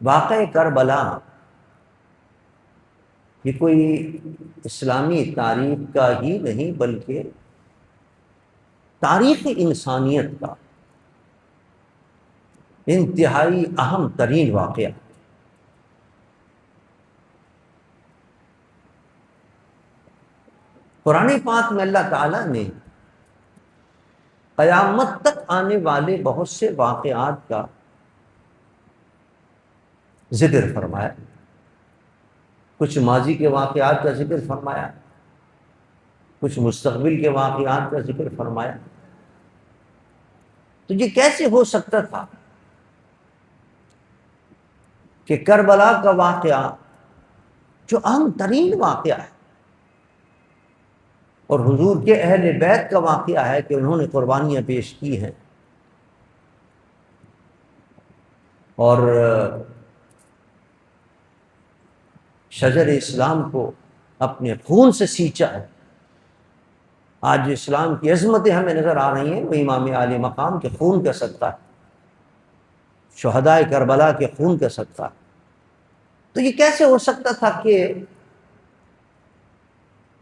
واقعہ کربلا یہ کوئی اسلامی تاریخ کا ہی نہیں بلکہ تاریخ انسانیت کا انتہائی اہم ترین واقعہ۔ قرآن پاک میں اللہ تعالیٰ نے قیامت تک آنے والے بہت سے واقعات کا ذکر فرمایا، کچھ ماضی کے واقعات کا ذکر فرمایا، کچھ مستقبل کے واقعات کا ذکر فرمایا۔ تو یہ کیسے ہو سکتا تھا کہ کربلا کا واقعہ جو اہم ترین واقعہ ہے اور حضور کے اہل بیت کا واقعہ ہے کہ انہوں نے قربانیاں پیش کی ہیں اور شجر اسلام کو اپنے خون سے سینچا ہے، آج اسلام کی عظمتیں ہمیں نظر آ رہی ہیں وہ امام عالی مقام کے خون کا صدقہ ہے، شہدائے کربلا کے خون کا صدقہ ہے۔ تو یہ کیسے ہو سکتا تھا کہ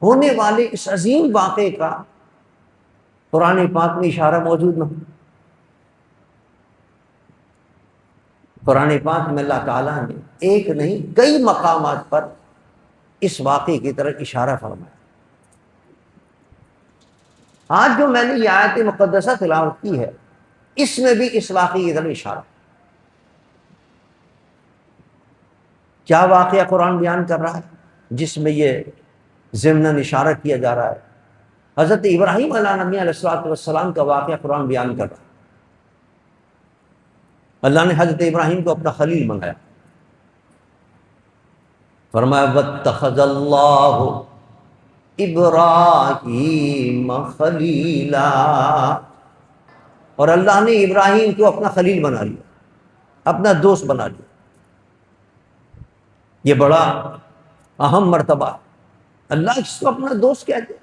ہونے والے اس عظیم واقعے کا قرآن پاک میں اشارہ موجود نہ ہو؟ قرآن پاک میں اللہ تعالیٰ نے ایک نہیں کئی مقامات پر اس واقعے کی طرف اشارہ فرمایا۔ آج جو میں نے یہ آیت مقدسہ تلاوت کی ہے اس میں بھی اس واقعے کی طرف اشارہ۔ کیا واقعہ قرآن بیان کر رہا ہے جس میں یہ ضمناً اشارہ کیا جا رہا ہے؟ حضرت ابراہیم علیہ نبی علیہ الصلوۃ والسلام کا واقعہ قرآن بیان کر رہا ہے۔ اللہ نے حضرت ابراہیم کو اپنا خلیل بنایا، فرمایا واتخذ اللہ ابراہیم خلیلا، اور اللہ نے ابراہیم کو اپنا خلیل بنا لیا، اپنا دوست بنا لیا۔ یہ بڑا اہم مرتبہ، اللہ اس کو اپنا دوست کہتے،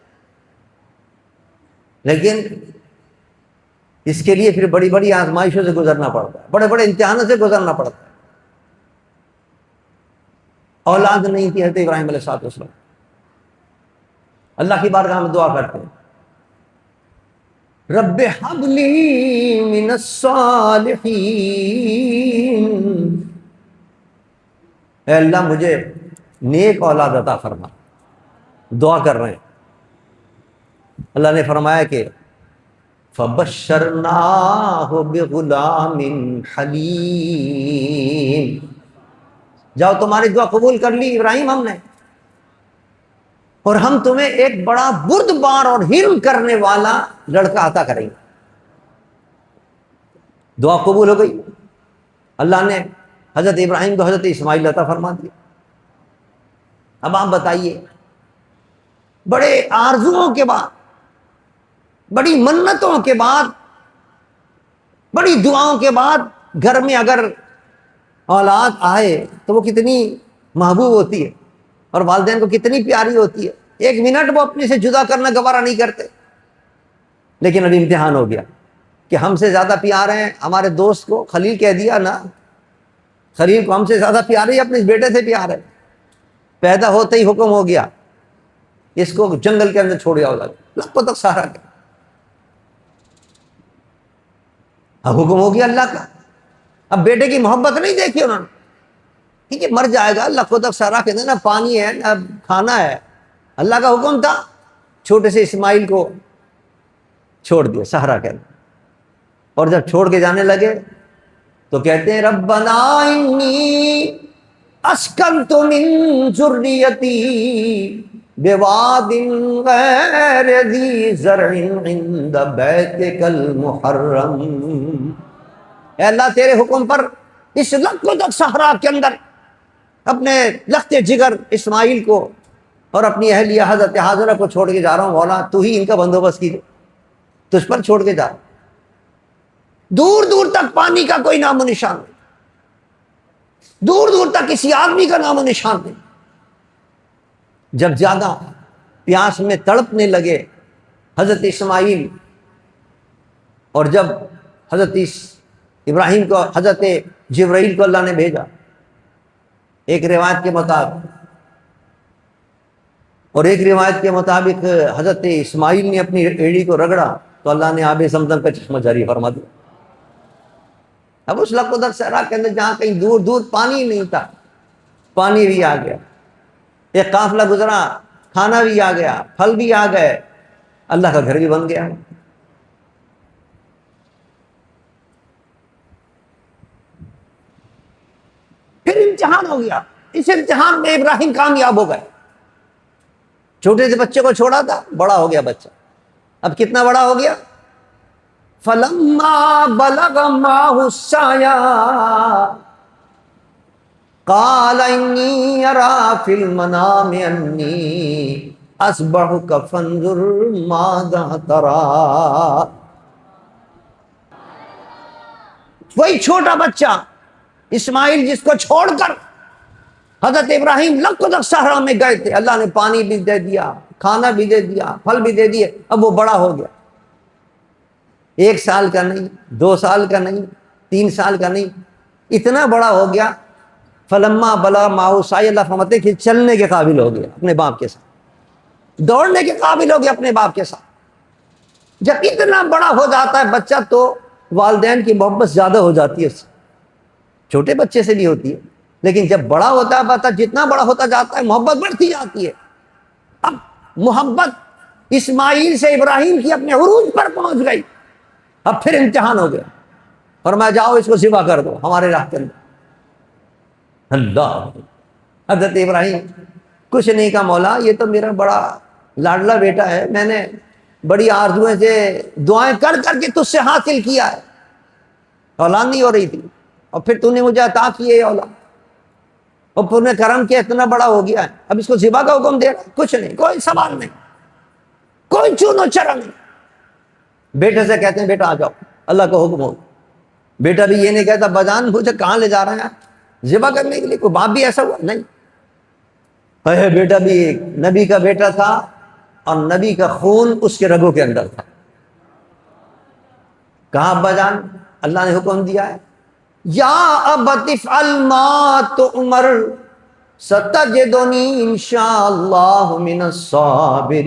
لیکن اس کے لیے پھر بڑی بڑی آزمائشوں سے گزرنا پڑتا ہے، بڑے بڑے امتحانوں سے گزرنا پڑتا ہے۔ اولاد نہیں تھی حضرت ابراہیم علیہ السلام، اللہ کی بارگاہ میں دعا کرتے ہیں رب ہب لی من الصالحین، اے اللہ مجھے نیک اولاد عطا فرما، دعا کر رہے ہیں۔ اللہ نے فرمایا کہ فَبَشَّرْنَاهُ بِغُلَامٍ حَلِيمٍ، جاؤ تمہاری دعا قبول کر لی ابراہیم ہم نے، اور ہم تمہیں ایک بڑا بردبار اور حلم کرنے والا لڑکا عطا کریں گے۔ دعا قبول ہو گئی، اللہ نے حضرت ابراہیم کو حضرت اسماعیل عطا فرما دیا۔ اب آپ بتائیے، بڑے آرزوؤں کے بعد، بڑی منتوں کے بعد، بڑی دعاؤں کے بعد گھر میں اگر اولاد آئے تو وہ کتنی محبوب ہوتی ہے اور والدین کو کتنی پیاری ہوتی ہے، ایک منٹ وہ اپنے سے جدا کرنا گوارا نہیں کرتے۔ لیکن ابھی امتحان ہو گیا کہ ہم سے زیادہ پیار ہیں، ہمارے دوست کو خلیل کہہ دیا نا، خلیل کو ہم سے زیادہ پیار ہے، اپنے بیٹے سے پیار ہے۔ پیدا ہوتے ہی حکم ہو گیا اس کو جنگل کے اندر چھوڑ جاؤ، لکھوں تک سہارا کیا، اب حکم ہو گیا اللہ کا۔ اب بیٹے کی محبت نہیں دیکھی انہوں نے، ٹھیک ہے مر جائے گا، لکھوں تک سہارا کے نہ پانی ہے نہ کھانا ہے، اللہ کا حکم تھا، چھوٹے سے اسماعیل کو چھوڑ دیا سہارا کے اندر۔ اور جب چھوڑ کے جانے لگے تو کہتے ہیں ربنا انی اسکنت من ذریتی بواد غیر ذی زرع عند بیتک المحرم، اے اللہ تیرے حکم پر اس لکھوں تک صحرا کے اندر اپنے لخت جگر اسماعیل کو اور اپنی اہلیہ حضرت حاجرہ کو چھوڑ کے جا رہا ہوں، مولا تو ہی ان کا بندوبست کیجیے، تجھ پر چھوڑ کے جا رہا ہوں۔ دور دور تک پانی کا کوئی نام و نشان نہیں، دور دور تک کسی آدمی کا نام و نشان نہیں۔ جب زیادہ پیاس میں تڑپنے لگے حضرت اسماعیل، اور جب حضرت ابراہیم کو حضرت جبرائیل کو اللہ نے بھیجا ایک روایت کے مطابق، اور ایک روایت کے مطابق حضرت اسماعیل نے اپنی ایڑی کو رگڑا تو اللہ نے آب زمزم کا چشمہ جاری فرما دیا۔ اب اس لقدر صحرا کے اندر جہاں کہیں دور دور پانی نہیں تھا، پانی بھی آ گیا، ایک قافلہ گزرا، کھانا بھی آ گیا، پھل بھی آ گئے، اللہ کا گھر بھی بن گیا۔ پھر امتحان ہو گیا، اس امتحان میں ابراہیم کامیاب ہو گئے۔ چھوٹے سے بچے کو چھوڑا تھا، بڑا ہو گیا بچہ، اب کتنا بڑا ہو گیا؟ فَلَمَّا بَلَغَ مَعَهُ السَّعْيَ قال انی ارى فی المنام انی اصبحک فانظر ماذا ترى۔ وہی چھوٹا بچہ اسماعیل جس کو چھوڑ کر حضرت ابراہیم لقدر صحرا میں گئے تھے، اللہ نے پانی بھی دے دیا، کھانا بھی دے دیا، پھل بھی دے دیے، اب وہ بڑا ہو گیا، 1 سال کا نہیں، 2 سال کا نہیں، 3 سال کا نہیں، اتنا بڑا ہو گیا۔ فلما بلغ معه السعی، اللہ فرماتے کہ چلنے کے قابل ہو گیا اپنے باپ کے ساتھ، دوڑنے کے قابل ہو گیا اپنے باپ کے ساتھ۔ جب اتنا بڑا ہو جاتا ہے بچہ تو والدین کی محبت زیادہ ہو جاتی ہے اس سے، چھوٹے بچے سے بھی ہوتی ہے، لیکن جب بڑا ہوتا ہے بچہ، جتنا بڑا ہوتا جاتا ہے محبت بڑھتی جاتی ہے۔ اب محبت اسماعیل سے ابراہیم کی اپنے عروج پر پہنچ گئی، اب پھر امتحان ہو گیا، فرمایا جاؤ اس کو ذبح کر دو ہمارے راہ کے اندر۔ اللہ، حضرت ابراہیم کچھ نہیں کہا، مولا یہ تو میرا بڑا لاڈلا بیٹا ہے، میں نے بڑی آرزویں سے دعائیں کر کر کے تجھ سے حاصل کیا ہے، اولاد نہیں ہو رہی تھی، اور پھر تو نے مجھے عطا کی ہے اولاد، اور پھر نے کرم کیا اتنا بڑا ہو گیا ہے، اب اس کو ذبح کا حکم دے رہا، کچھ نہیں، کوئی سوال نہیں، کوئی چون و چرا نہیں۔ بیٹے سے کہتے ہیں بیٹا آ جاؤ، اللہ کا حکم ہو۔ بیٹا بھی یہ نہیں کہتا بجان مجھے کہاں لے جا رہے ہیں ذبح کرنے کے لیے، کوئی باپ بھی ایسا ہوا نہیں۔ بیٹا بھی ایک نبی کا بیٹا تھا، اور نبی کا خون اس کے رگوں کے اندر تھا۔ کہا ابا جان، اللہ نے حکم دیا ہے، یا ابت افعل ما تؤمر ستجدنی انشاءاللہ من الصابرین۔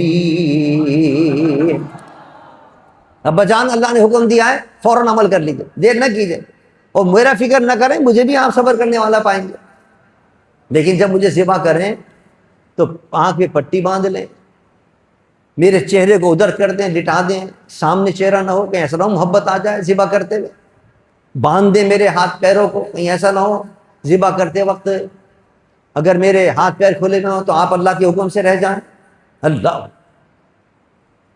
ابا جان اللہ نے حکم دیا ہے، فوراً عمل کر لیجیے، دیر نہ کیجیے، اور میرا فکر نہ کریں، مجھے بھی آپ صبر کرنے والا پائیں گے، لیکن جب مجھے ذبح کریں تو آنکھ میں پٹی باندھ لیں، میرے چہرے کو ادھر کر دیں، لٹا دیں، سامنے چہرہ نہ ہو، کہیں ایسا نہ ہو محبت آ جائے ذبح کرتے ہوئے، باندھ دیں میرے ہاتھ پیروں کو، کہیں ایسا نہ ہو ذبح کرتے وقت اگر میرے ہاتھ پیر کھلے نہ ہو تو آپ اللہ کے حکم سے رہ جائیں۔ اللہ،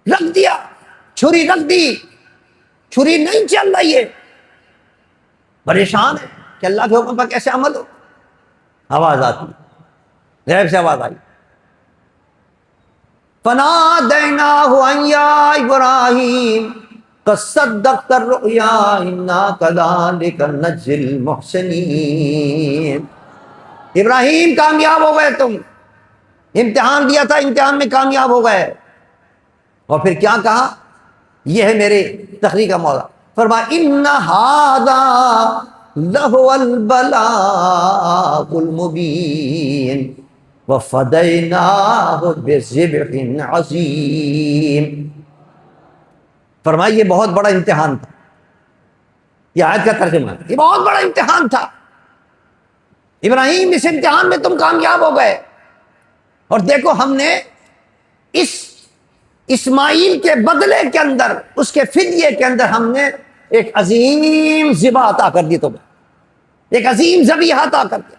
رکھ دیا، چھری رکھ دی، چھری نہیں چل رہی ہے، پریشان ہے کہ اللہ کے حکم پر کیسے عمل ہو۔ آواز آتی، غیب سے آواز آئی، فنادیناہ ان یا ابراہیم قد صدقت الرؤیا انا کذالک نجزی المحسنین۔ ابراہیم کامیاب ہو گئے، تم امتحان دیا تھا، امتحان میں کامیاب ہو گئے، اور پھر کیا کہا، یہ ہے میرے تخلیق کا مولا، فرمایا ان ھذا لہو البلاغ المبین وفدیناہ بذبح عظیم۔ فرمایا یہ بہت بڑا امتحان تھا، یہ آیت کا ترجمہ ہے، یہ بہت بڑا امتحان تھا ابراہیم، اس امتحان میں تم کامیاب ہو گئے، اور دیکھو ہم نے اس اسماعیل کے بدلے کے اندر، اس کے فدیے کے اندر ہم نے ایک عظیم ذبح عطا کر دی تمہیں، ایک عظیم ذبیحہ عطا کر دی،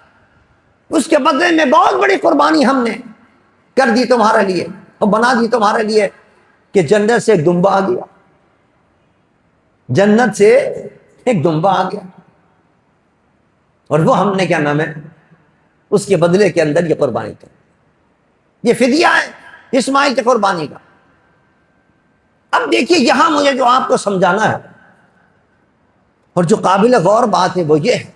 اس کے بدلے میں بہت بڑی قربانی ہم نے کر دی تمہارے لیے، اور بنا دی تمہارے لیے کہ جنت سے ایک دمبا آ گیا، جنت سے ایک دمبا آ گیا، اور وہ ہم نے کیا نام ہے اس کے بدلے کے اندر یہ قربانی کی، یہ فدیہ ہے اسماعیل کی قربانی کا۔ اب دیکھیے یہاں مجھے جو آپ کو سمجھانا ہے، اور جو قابل غور بات ہے وہ یہ ہے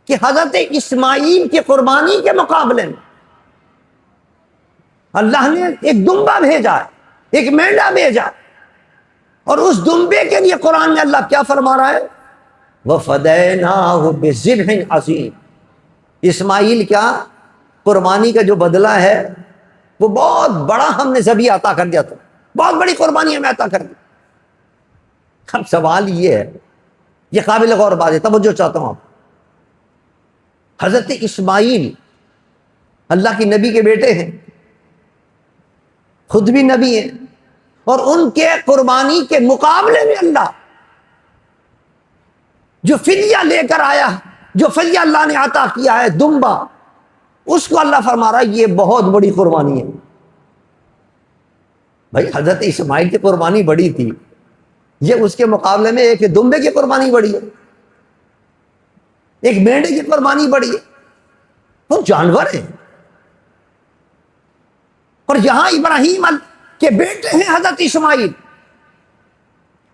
کہ حضرت اسماعیل کی قربانی کے مقابلے میں اللہ نے ایک دمبا بھیجا ہے، ایک مینڈا بھیجا، اور اس دمبے کے لیے قرآن میں اللہ کیا فرما رہا ہے، وَفَدَيْنَاهُ بِذِبْحٍ عَظِيمٍ. اسماعیل کیا قربانی کا جو بدلہ ہے وہ بہت بڑا ہم نے ذبیحہ عطا کر دیا تھا، بہت بڑی قربانی ہمیں عطا کر دی. اب سوال یہ ہے، یہ قابل غور بات ہے، توجہ چاہتا ہوں آپ. حضرت اسماعیل اللہ کی نبی کے بیٹے ہیں، خود بھی نبی ہیں، اور ان کے قربانی کے مقابلے میں اللہ جو فدیہ لے کر آیا، جو فدیہ اللہ نے عطا کیا ہے دمبا، اس کو اللہ فرما رہا ہے یہ بہت بڑی قربانی ہے. بھائی حضرت اسماعیل کی قربانی بڑی تھی، یہ اس کے مقابلے میں ایک دمبے کی قربانی بڑی ہے، ایک مینڈے کی قربانی بڑی ہے. وہ جانور ہیں. اور یہاں ابراہیم کے بیٹے ہیں حضرت اسماعیل،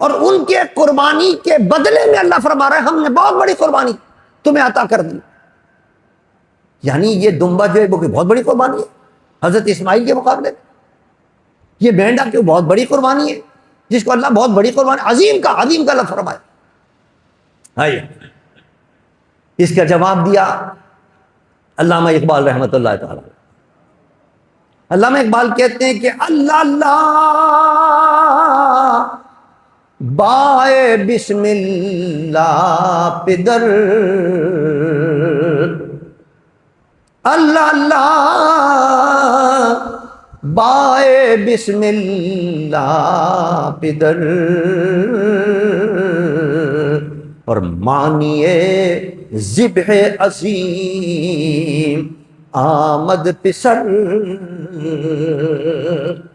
اور ان کے قربانی کے بدلے میں اللہ فرما رہا ہے ہم نے بہت بڑی قربانی تمہیں عطا کر دی. یعنی یہ دمبا جو ہے وہ بہت بڑی قربانی ہے حضرت اسماعیل کے مقابلے میں. یہ مینڈا کی بہت بڑی قربانی ہے جس کو اللہ بہت بڑی قربانی عظیم کا اللہ فرمایا. آئیے اس کا جواب دیا علامہ اقبال رحمۃ اللہ تعالی. علامہ اقبال کہتے ہیں کہ اللہ اللہ بائے بسم اللہ پدر، اللہ اللہ بائے بسم اللہ پدر، اور معنیے ذبح عظیم آمد پسر.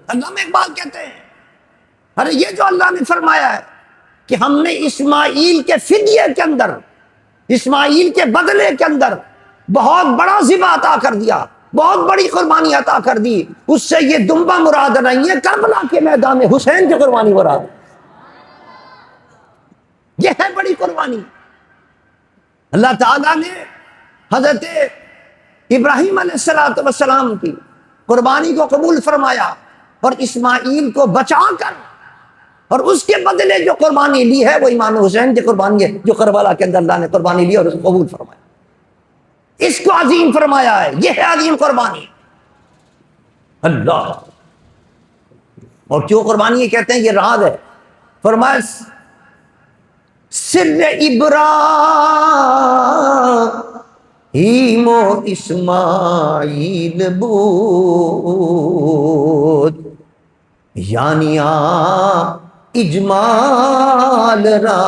علامہ اقبال کہتے ہیں ارے یہ جو اللہ نے فرمایا ہے کہ ہم نے اسماعیل کے فدیے کے اندر، اسماعیل کے بدلے کے اندر بہت بڑا ذبح عطا کر دیا، بہت بڑی قربانی عطا کر دی، اس سے یہ دمبا مراد نہیں ہے، کربلا کے میدان میں حسین کی قربانی مراد. یہ ہے بڑی قربانی. اللہ تعالیٰ نے حضرت ابراہیم علیہ السلام کی قربانی کو قبول فرمایا اور اسماعیل کو بچا کر، اور اس کے بدلے جو قربانی لی ہے وہ امام حسین کی قربانی ہے جو کربلا کے اندر اللہ نے قربانی لی اور اس کو قبول فرمایا. اس کو عظیم فرمایا ہے، یہ ہے عظیم قربانی. اللہ. اور کیوں قربانی یہ کہتے ہیں؟ یہ راز ہے. فرمایا سر ابراہیم و اسماعیل بود، یعنی اجمال را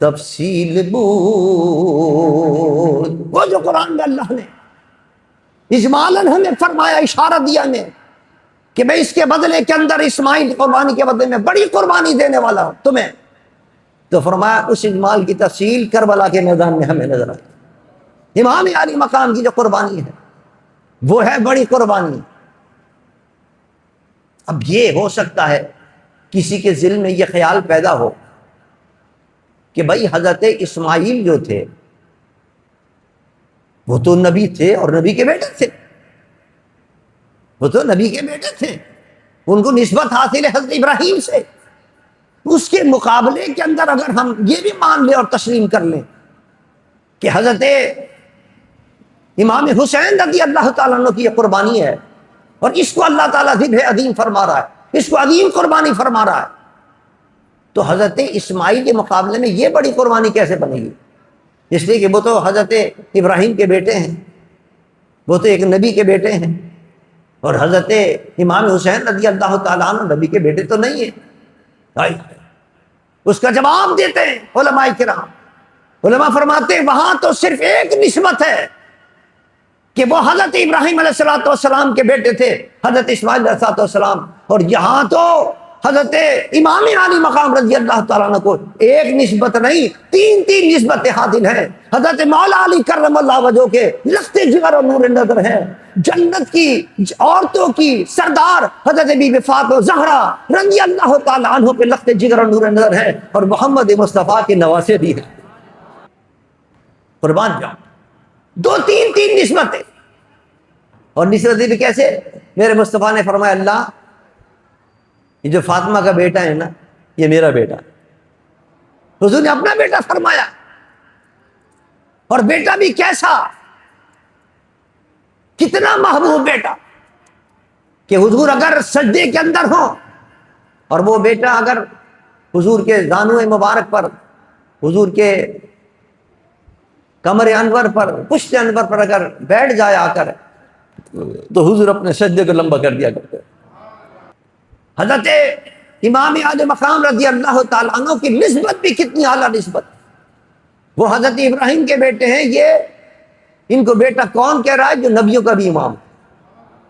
تفصیل بود. وہ جو قرآن میں اللہ نے اجمالاً ہمیں فرمایا، اشارہ دیا ہمیں کہ میں اس کے بدلے کے اندر اسماعیل قربانی کے بدلے میں بڑی قربانی دینے والا ہوں تمہیں، تو فرمایا اس اجمال کی تفصیل کربلا کے میدان میں ہمیں نظر آئی. امام علی مقام کی جو قربانی ہے وہ ہے بڑی قربانی. اب یہ ہو سکتا ہے کسی کے ذہن میں یہ خیال پیدا ہو کہ بھائی حضرت اسماعیل جو تھے وہ تو نبی تھے اور نبی کے بیٹے تھے، وہ تو نبی کے بیٹے تھے، ان کو نسبت حاصل ہے حضرت ابراہیم سے. اس کے مقابلے کے اندر اگر ہم یہ بھی مان لیں اور تسلیم کر لیں کہ حضرت امام حسین رضی اللہ تعالیٰ عنہ کی یہ قربانی ہے اور اس کو اللہ تعالیٰ ذبح عظیم فرما رہا ہے، اس کو عظیم قربانی فرما رہا ہے، تو حضرت اسماعیل کے مقابلے میں یہ بڑی قربانی کیسے بنے گی؟ اس لیے کہ وہ تو حضرت ابراہیم کے بیٹے ہیں، وہ تو ایک نبی کے بیٹے ہیں، اور حضرت امام حسین رضی اللہ تعالیٰ عنہ نبی کے بیٹے تو نہیں ہیں. اس کا جواب دیتے ہیں علماء کرام. علماء فرماتے ہیں وہاں تو صرف ایک نسبت ہے کہ وہ حضرت ابراہیم علیہ السلام کے بیٹے تھے، حضرت اسماعیل علیہ السلام، اور یہاں تو حضرت امام علی مقام رضی اللہ تعالیٰ عنہ کو ایک نسبت نہیں، تین نسبتیں حاصل ہیں. حضرت مولا علی کرم اللہ وجہہ کے لخت جگر اور نور نظر ہیں، جنت کی عورتوں کی سردار حضرت بی بی فاطمہ زہرا رضی اللہ تعالیٰ عنہ کے لخت جگر اور نور نظر ہیں، اور محمد مصطفیٰ کے نواسے بھی ہیں. قربان جاؤ، دو تین نسبتیں. اور نسبتیں بھی کیسے؟ میرے مصطفیٰ نے فرمایا اللہ یہ جو فاطمہ کا بیٹا ہے نا یہ میرا بیٹا ہے، حضور نے اپنا بیٹا فرمایا، اور بیٹا بھی کیسا، کتنا محبوب بیٹا کہ حضور اگر سجدے کے اندر ہو اور وہ بیٹا اگر حضور کے زانو مبارک پر، حضور کے کمر انور پر، پشت انور پر اگر بیٹھ جائے آ کر، تو حضور اپنے سجدے کو لمبا کر دیا کرتے۔ حضرت امام اعلی مقام رضی اللہ تعالیٰ عنہ کی نسبت بھی کتنی اعلیٰ نسبت، وہ حضرت ابراہیم کے بیٹے ہیں۔ یہ ان کو بیٹا کون کہہ رہا ہے؟ جو نبیوں کا بھی امام،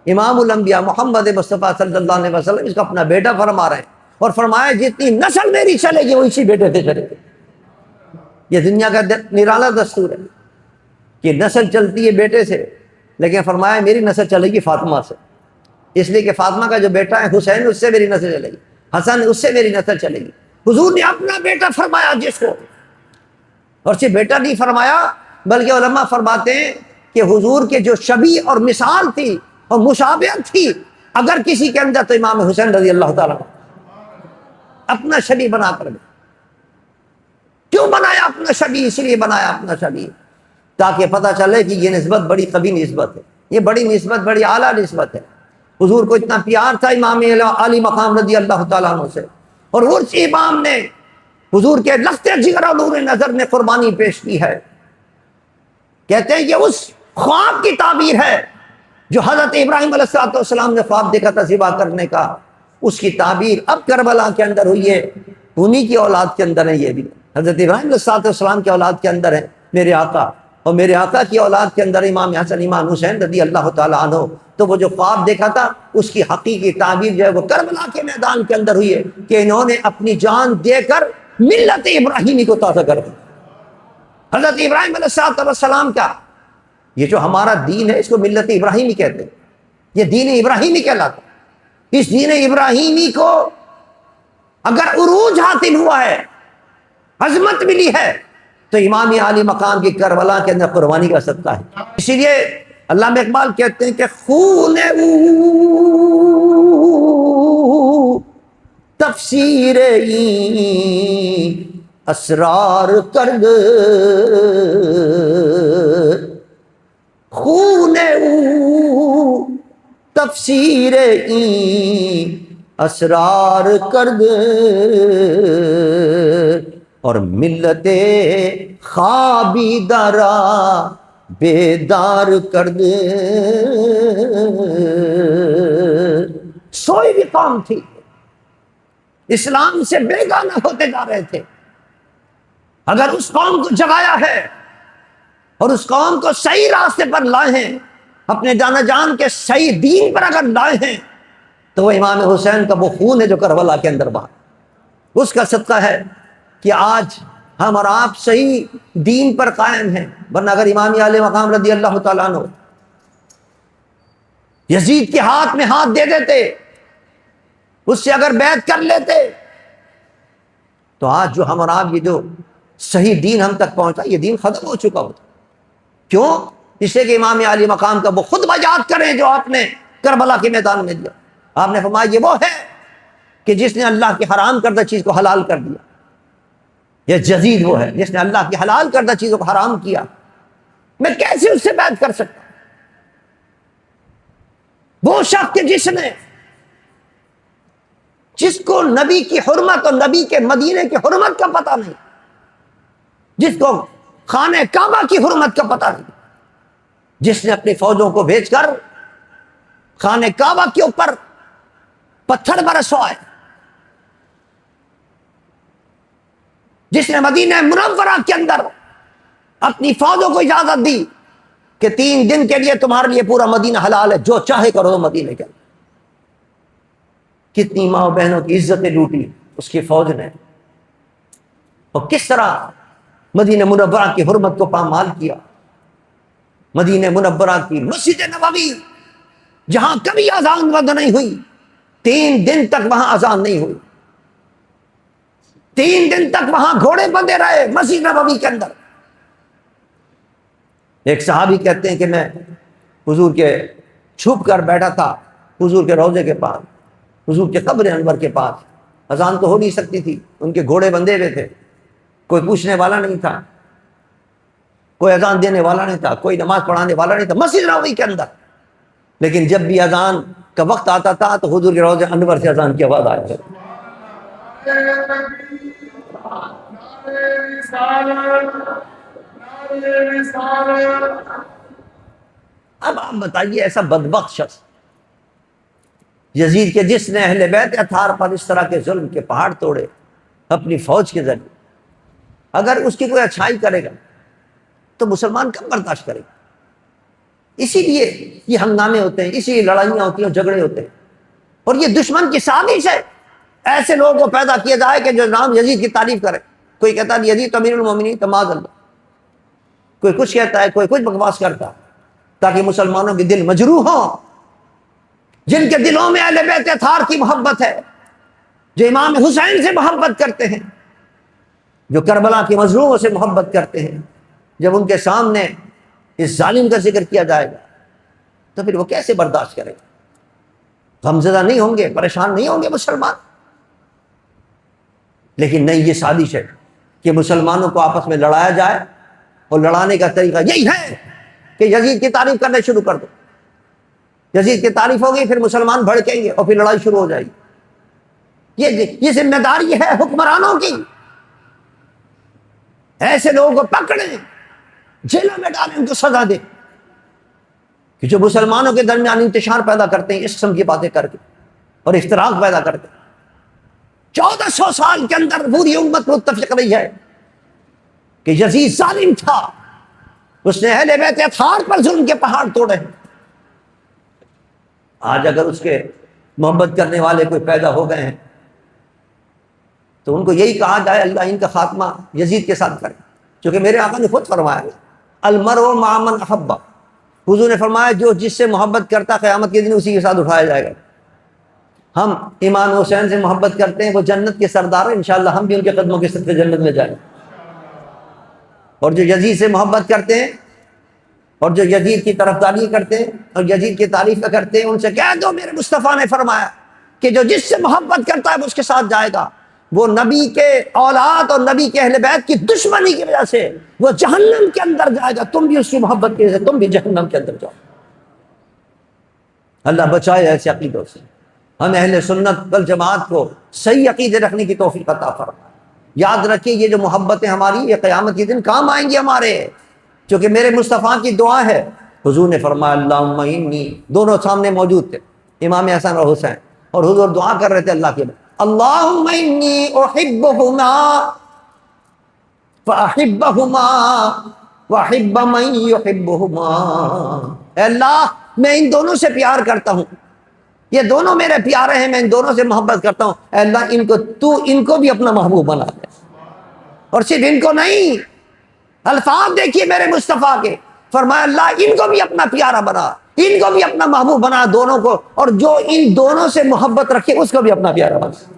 امام الانبیاء محمد مصطفیٰ صلی اللہ علیہ وسلم، اس کا اپنا بیٹا فرما رہے ہیں، اور فرمایا جتنی نسل میری چلے گی وہ اسی بیٹے سے چلے گی۔ یہ دنیا کا نرالا دستور ہے کہ نسل چلتی ہے بیٹے سے، لیکن فرمایا میری نسل چلے گی فاطمہ سے، اس لیے کہ فاطمہ کا جو بیٹا ہے حسین، اس سے میری نسل چلے گی، حسن اس سے میری نسل چلے گی۔ حضور نے اپنا بیٹا فرمایا جس کو، اور صرف بیٹا نہیں فرمایا بلکہ علماء فرماتے ہیں کہ حضور کے جو شبیہ اور مثال تھی اور مشابہت تھی اگر کسی کے اندر، تو امام حسین رضی اللہ تعالیٰ اپنا شبیہ بنا کر گئے۔ کیوں بنایا اپنا شبیہ؟ اس لیے بنایا اپنا شبیہ تاکہ پتہ چلے کہ یہ نسبت بڑی قوی نسبت ہے، یہ بڑی نسبت، بڑی اعلیٰ نسبت ہے۔ حضور کو اتنا پیار تھا امام علی مقام رضی اللہ تعالیٰ عنہ سے، اور اس امام نے حضور کے لخت جگر اور نور نظر میں قربانی پیش کی ہے۔ کہتے ہیں یہ اس خواب کی تعبیر ہے جو حضرت ابراہیم علیہ السلام نے خواب دیکھا تھا ذبح کرنے کا، اس کی تعبیر اب کربلا کے اندر ہوئی ہے، انہی کی اولاد کے اندر ہے۔ یہ بھی حضرت ابراہیم علیہ السلام کی اولاد کے اندر ہے میرے آقا، اور میرے آقا کی اولاد کے اندر امام حسن امام حسین رضی اللہ تعالیٰ عنہ۔ تو وہ جو خواب دیکھا تھا اس کی حقیقی تعبیر جو ہے وہ کربلا کے میدان کے اندر ہوئی ہے کہ انہوں نے اپنی جان دے کر ملت ابراہیمی کو تازہ کر دیا۔ حضرت ابراہیم علیہ السلام کا یہ جو ہمارا دین ہے اس کو ملت ابراہیمی کہتے ہیں، یہ دین ابراہیمی کہلاتا ہے۔ اس دین ابراہیمی کو اگر عروج حاصل ہوا ہے، عظمت ملی ہے، تو امام عالی مقام کی کربلا کے اندر قربانی کا صدقہ ہے۔ اسی لیے علامہ اقبال کہتے ہیں کہ خون او تفسیر این اسرار کرد، خون او تفسیر این اسرار کرد، اور ملت خوابیدہ را بیدار کرد۔ سوئی بھی قوم تھی، اسلام سے بیگانہ ہوتے جا رہے تھے، اگر اس قوم کو جگایا ہے اور اس قوم کو صحیح راستے پر لائے ہیں، اپنے جانا جان کے صحیح دین پر اگر لائے ہیں، تو وہ امام حسین کا وہ خون ہے جو کربلا کے اندر بہا، اس کا صدقہ ہے کہ آج ہم اور آپ صحیح دین پر قائم ہیں۔ ورنہ اگر امام علیہ مقام رضی اللہ تعالیٰ عنہ یزید کے ہاتھ میں ہاتھ دے دیتے، اس سے اگر بیعت کر لیتے، تو آج جو ہم اور آپ یہ جو صحیح دین ہم تک پہنچا، یہ دین ختم ہو چکا ہوتا۔ کیوں؟ اس لیے کہ امام علی مقام کا وہ خطبہ یاد کریں جو آپ نے کربلا کے میدان میں دیا۔ آپ نے فرمایا یہ وہ ہے کہ جس نے اللہ کی حرام کردہ چیز کو حلال کر دیا، یہ جزید وہ ہے جس نے اللہ کی حلال کردہ چیزوں کو حرام کیا، میں کیسے اس سے بیعت کر سکتا؟ وہ شخص کہ جس کو نبی کی حرمت اور نبی کے مدینے کی حرمت کا پتہ نہیں، جس کو خانہ کعبہ کی حرمت کا پتہ نہیں، جس نے اپنی فوجوں کو بھیج کر خانہ کعبہ کے اوپر پتھر برسوائے، جس نے مدینہ منورہ کے اندر اپنی فوجوں کو اجازت دی کہ 3 دن کے لیے تمہارے لیے پورا مدینہ حلال ہے، جو چاہے کرو مدینہ کے اندر۔ کتنی ماں بہنوں کی عزتیں لوٹی اس کی فوج نے، اور کس طرح مدینہ منورہ کی حرمت کو پامال کیا۔ مدینہ منورہ کی مسجد نبوی جہاں کبھی اذان بند نہیں ہوئی، 3 دن تک وہاں اذان نہیں ہوئی، 3 دن تک وہاں گھوڑے بندے رہے مسجد نبوی کے اندر۔ ایک صحابی کہتے ہیں کہ میں حضور کے چھپ کر بیٹھا تھا حضور کے روضے کے پاس، حضور کے قبر انور کے پاس، اذان تو ہو نہیں سکتی تھی، ان کے گھوڑے بندھے ہوئے تھے، کوئی پوچھنے والا نہیں تھا، کوئی اذان دینے والا نہیں تھا، کوئی نماز پڑھانے والا نہیں تھا مسجد نبوی کے اندر، لیکن جب بھی اذان کا وقت آتا تھا تو حضور کے روضہ انور سے اذان کی آواز آیا کرتی۔ اب آپ بتائیے ایسا بدبخت شخص یزید کے جس نے اہل بیت اطہار پر اس طرح کے ظلم کے پہاڑ توڑے اپنی فوج کے ذریعے، اگر اس کی کوئی اچھائی کرے گا تو مسلمان کب برداشت کرے گا؟ اسی لیے یہ ہنگامے ہوتے ہیں، اسی لیے لڑائیاں ہوتی ہیں، جھگڑے ہوتے ہیں، اور یہ دشمن کی سازش ہے ایسے لوگوں کو پیدا کیا جائے کہ جو نام یزید کی تعریف کرے۔ کوئی کہتا ہے یزید امیر المومنین، تو معاذ اللہ، کوئی کچھ کہتا ہے، کوئی کچھ بکواس کرتا ہے، تاکہ مسلمانوں کے دل مجروح ہوں، جن کے دلوں میں اہل بیت اطہار کی محبت ہے، جو امام حسین سے محبت کرتے ہیں، جو کربلا کے مظلوموں سے محبت کرتے ہیں، جب ان کے سامنے اس ظالم کا ذکر کیا جائے گا تو پھر وہ کیسے برداشت کریں گے؟ غمزدہ نہیں ہوں گے، پریشان نہیں ہوں گے مسلمان؟ لیکن نہیں، یہ سازش ہے کہ مسلمانوں کو آپس میں لڑایا جائے، اور لڑانے کا طریقہ یہی ہے کہ یزید کی تعریف کرنے شروع کر دو، یزید کی تعریف ہوگی، پھر مسلمان بھڑکیں گے اور پھر لڑائی شروع ہو جائے گی۔ یہ ذمہ داری ہے حکمرانوں کی، ایسے لوگوں کو پکڑیں، جیلوں میں ڈالیں، ان کو سزا دیں کہ جو مسلمانوں کے درمیان انتشار پیدا کرتے ہیں اس قسم کی باتیں کر کے اور افتراق پیدا کرتے ہیں۔ 1400 سال کے اندر پوری امت متفق رہی ہے کہ یزید ظالم تھا، اس نے اہل بیت اطہار پر ظلم کے پہاڑ توڑے ہیں۔ آج اگر اس کے محبت کرنے والے کوئی پیدا ہو گئے ہیں تو ان کو یہی کہا جائے اللہ ان کا خاتمہ یزید کے ساتھ کرے، چونکہ میرے آقا نے خود فرمایا المرء مع من احب، حضور نے فرمایا جو جس سے محبت کرتا قیامت کے دن اسی کے ساتھ اٹھایا جائے گا۔ ہم امام حسین سے محبت کرتے ہیں، وہ جنت کے سردار ہیں، انشاءاللہ ہم بھی ان کے قدموں کے صدقے جنت میں جائیں گے۔ اور جو یزید سے محبت کرتے ہیں اور جو یزید کی طرفداری کرتے ہیں اور یزید کی تعریف کرتے ہیں، ان سے کہہ دو میرے مصطفیٰ نے فرمایا کہ جو جس سے محبت کرتا ہے وہ اس کے ساتھ جائے گا، وہ نبی کے اولاد اور نبی کے اہل بیت کی دشمنی کی وجہ سے وہ جہنم کے اندر جائے گا، تم بھی اس کی محبت کی وجہ سے تم بھی جہنم کے اندر جاؤ۔ اللہ بچائے ایسے عقیدوں سے، ہم اہل سنت والجماعت کو صحیح عقیدے رکھنے کی توفیق عطا فرمائے۔ یاد رکھیے یہ جو محبتیں ہماری یہ قیامت کے دن کام آئیں گی ہمارے، چونکہ میرے مصطفیٰ کی دعا ہے۔ حضور نے فرمایا اللہم انی، دونوں سامنے موجود تھے امام حسن اور حسین، اور حضور دعا کر رہے تھے اللہ کے لیے، اللہم انی احبہما فاحبہما واحب من یحبہما، اے اللہ میں ان دونوں سے پیار کرتا ہوں، یہ دونوں میرے پیارے ہیں، میں ان دونوں سے محبت کرتا ہوں، اے اللہ تو ان کو بھی اپنا محبوب بنا دے۔ اور صرف ان کو نہیں، الفاظ دیکھیے میرے مصطفیٰ کے، فرمایا اللہ ان کو بھی اپنا پیارا بنا، ان کو بھی اپنا محبوب بنا، دونوں کو، اور جو ان دونوں سے محبت رکھے اس کو بھی اپنا پیارا بنا۔